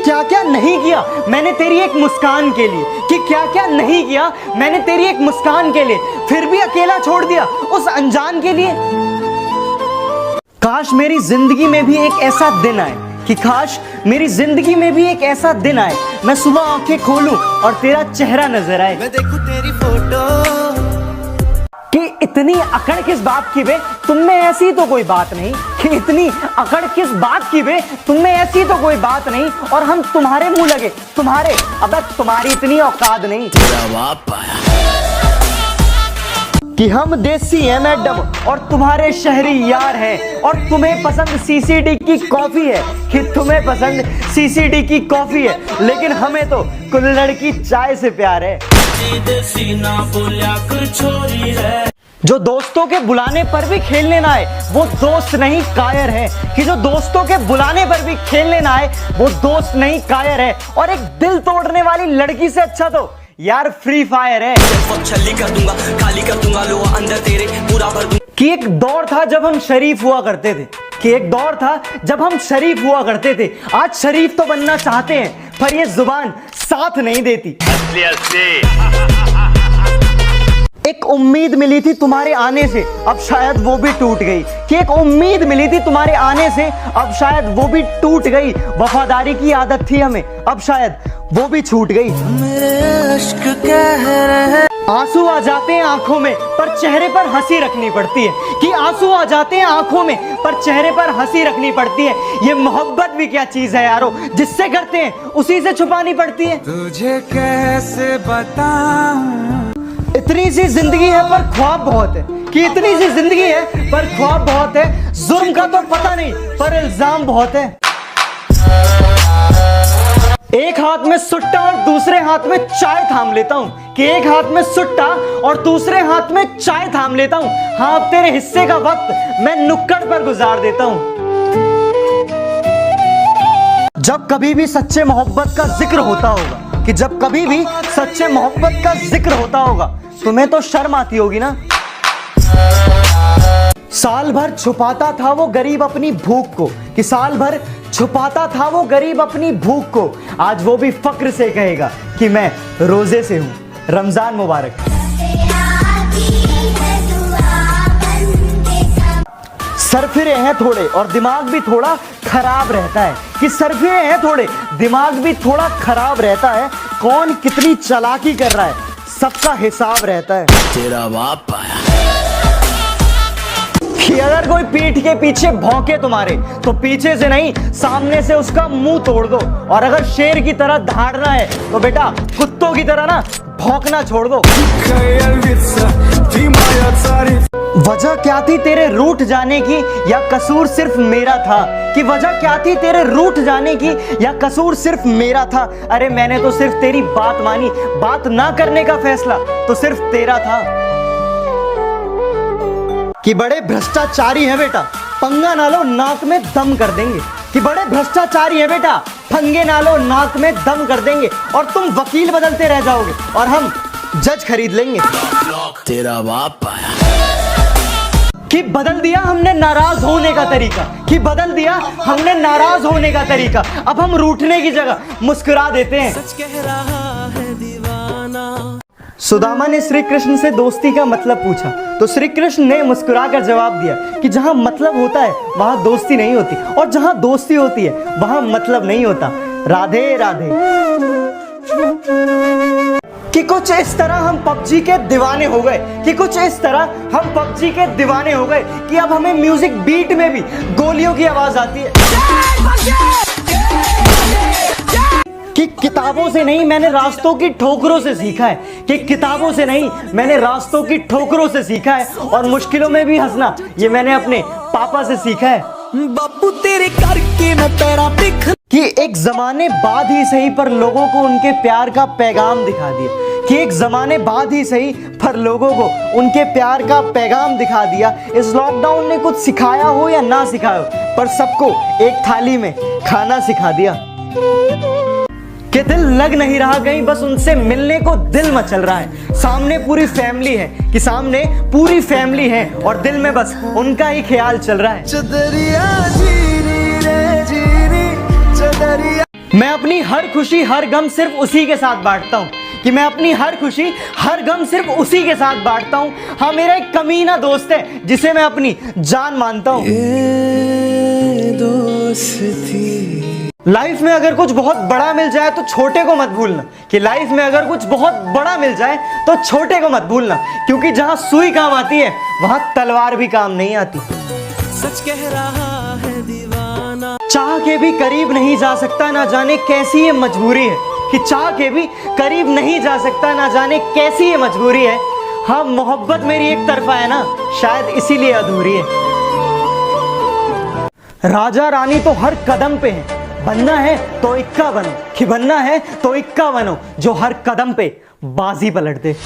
क्या क्या नहीं किया मैंने तेरी एक मुस्कान के लिए, कि क्या क्या नहीं किया मैंने तेरी एक मुस्कान के लिए, फिर भी अकेला छोड़ दिया उस अनजान के लिए। काश मेरी जिंदगी में भी एक ऐसा दिन आए, कि काश मेरी जिंदगी में भी एक ऐसा दिन आए, मैं सुबह आंखें खोलूं और तेरा चेहरा नजर आए। मैं देखूं तेरी फोटो। कि इतनी अकड़ किस बात की बे, तुम में ऐसी तो कोई बात नहीं, कि इतनी अकड़ किस बात की बे, तुम में ऐसी तो कोई बात नहीं, और हम तुम्हारे मुंह लगे, तुम्हारे, अबे तुम्हारी इतनी औकात नहीं। कि हम देसी हैं मैडम और तुम्हारे शहरी यार हैं, और तुम्हें पसंद सीसीडी की कॉफी है, कि तुम्हें पसंद सीसीडी की कॉफी है, लेकिन हमें तो कुल्हड़ की चाय से प्यार है। जो दोस्तों के बुलाने पर भी खेलने ना आए वो दोस्त नहीं कायर है, कि जो दोस्तों के बुलाने पर भी खेलने ना आए वो दोस्त नहीं कायर है, और एक दिल तोड़ने वाली लड़की से अच्छा तो यार फ्री फायर है। कर दूंगा, खाली कर दूंगा लोहा अंदर तेरे पूरा भर दूंगा। कि एक दौर था जब हम शरीफ हुआ करते थे, कि एक दौर था जब हम शरीफ हुआ करते थे, आज शरीफ तो बनना चाहते हैं पर ये जुबान साथ नहीं देती। एक उम्मीद मिली थी तुम्हारे आने से, अब शायद वो भी टूट गई, कि एक उम्मीद मिली थी तुम्हारे आने से, अब शायद वो भी टूट गई। वफादारी की आदत थी हमें, अब शायद वो भी छूट गई। मेरे अश्क कह रहे, आंसू आ जाते हैं आंखों में पर चेहरे पर हंसी रखनी पड़ती है, कि आंसू आ जाते हैं आंखों में पर चेहरे पर हंसी रखनी पड़ती है। ये मोहब्बत भी क्या चीज है यारो, जिससे करते हैं उसी से छुपानी पड़ती है। तुझे कैसे बताऊं, इतनी सी जिंदगी है पर ख्वाब बहुत है, कि इतनी सी जिंदगी है पर ख्वाब बहुत है। जुर्म का तो पता नहीं पर इल्जाम बहुत है। एक हाथ में सुट्टा और दूसरे हाथ में चाय थाम लेता हूँ, कि एक हाथ में सुट्टा और दूसरे हाथ में चाय थाम लेता हूँ। हाँ अब तेरे हिस्से का वक्त मैं नुक्कड़ पर गुजार देता हूँ। जब कभी भी सच्चे मोहब्बत का जिक्र होता होगा, कि जब कभी भी सच्चे मोहब्बत का जिक्र होता होगा, तुम्हें तो शर्म आती होगी ना। साल भर छुपाता था वो गरीब अपनी भूख को, कि साल भर छुपाता था वो गरीब अपनी भूख को, आज वो भी फक्र से कहेगा कि मैं रोजे से हूं। रमजान मुबारक। सरफिरे हैं थोड़े और दिमाग भी थोड़ा खराब रहता है, कि सरफिरे हैं थोड़े दिमाग भी थोड़ा खराब रहता है। कौन कितनी चालाकी कर रहा है सबका हिसाब रहता है। तेरा बाप आया। कि अगर कोई पीठ के पीछे भौंके तुम्हारे तो पीछे से नहीं सामने से उसका मुंह तोड़ दो, और अगर शेर की तरह दहाड़ना है तो बेटा कुत्तों की तरह ना भौंकना छोड़ दो। वजह क्या थी तेरे रूठ जाने की, या कसूर सिर्फ मेरा था, कि वजह क्या थी तेरे रूठ जाने की या कसूर सिर्फ मेरा था। अरे मैंने तो सिर्फ तेरी बात मानी, बात ना करने का फैसला तो सिर्फ तेरा था। कि बड़े भ्रष्टाचारी है बेटा पंगा ना लो नाक में दम कर देंगे, कि बड़े भ्रष्टाचारी है बेटा पंगे ना लो नाक में दम कर देंगे, और तुम वकील बदलते रह जाओगे और हम जज खरीद लेंगे। तेरा बाप आया। कि बदल दिया हमने नाराज होने का तरीका, कि बदल दिया हमने नाराज होने का तरीका, अब हम रूठने की जगह मुस्कुरा देते हैं। सच कह रहा है दीवाना। सुदामा ने श्री कृष्ण से दोस्ती का मतलब पूछा तो श्री कृष्ण ने मुस्कुराकर जवाब दिया कि जहां मतलब होता है वहां दोस्ती नहीं होती, और जहां दोस्ती होती है वहां मतलब नहीं होता। राधे राधे। कि कुछ इस तरह हम पबजी के दीवाने हो गए, कि कुछ इस तरह हम पबजी के दीवाने हो गए, कि अब हमें म्यूजिक बीट में भी गोलियों की आवाज आती है। कि किताबों से नहीं मैंने रास्तों की ठोकरों से सीखा है, कि किताबों से नहीं मैंने रास्तों की ठोकरों से सीखा है, और मुश्किलों में भी हंसना ये मैंने अपने पापा से सीखा है। बापू तेरे करके मैं तेरा दिख। कि एक जमाने बाद ही सही पर लोगों को उनके प्यार का पैगाम दिखा दिया, कि एक जमाने बाद ही सही पर लोगों को उनके प्यार का पैगाम दिखा दिया। इस लॉकडाउन ने कुछ सिखाया हो या ना सिखाया हो, पर सबको एक थाली में खाना सिखा दिया। कि दिल लग नहीं रहा कहीं, बस उनसे मिलने को दिल मचल रहा है। सामने पूरी फैमिली है, कि सामने पूरी फैमिली है और दिल में बस उनका ही ख्याल चल रहा है। चदरिया जीनी रे जीनी चदरिया। मैं अपनी हर खुशी हर गम सिर्फ उसी के साथ बांटता हूँ, कि मैं अपनी हर खुशी हर गम सिर्फ उसी के साथ बांटता हूँ। हाँ, मेरा एक कमीना दोस्त है जिसे मैं अपनी जान मानता हूँ। लाइफ में अगर कुछ बहुत बड़ा मिल जाए तो छोटे को मत भूलना, कि लाइफ में अगर कुछ बहुत बड़ा मिल जाए तो छोटे को मत भूलना, क्योंकि जहां सुई काम आती है वहां तलवार भी काम नहीं आती। सच कह रहा है दीवाना। चाह के भी करीब नहीं जा सकता, ना जाने कैसी ये मजबूरी है, कि चाह के भी करीब नहीं जा सकता, ना जाने कैसी ये मजबूरी है। हाँ, मोहब्बत मेरी एक तरफा है ना, शायद इसीलिए अधूरी है। राजा रानी तो हर कदम पे है, बनना है तो इक्का बनो, कि बनना है तो इक्का बनो, जो हर कदम पे बाजी पलट दे।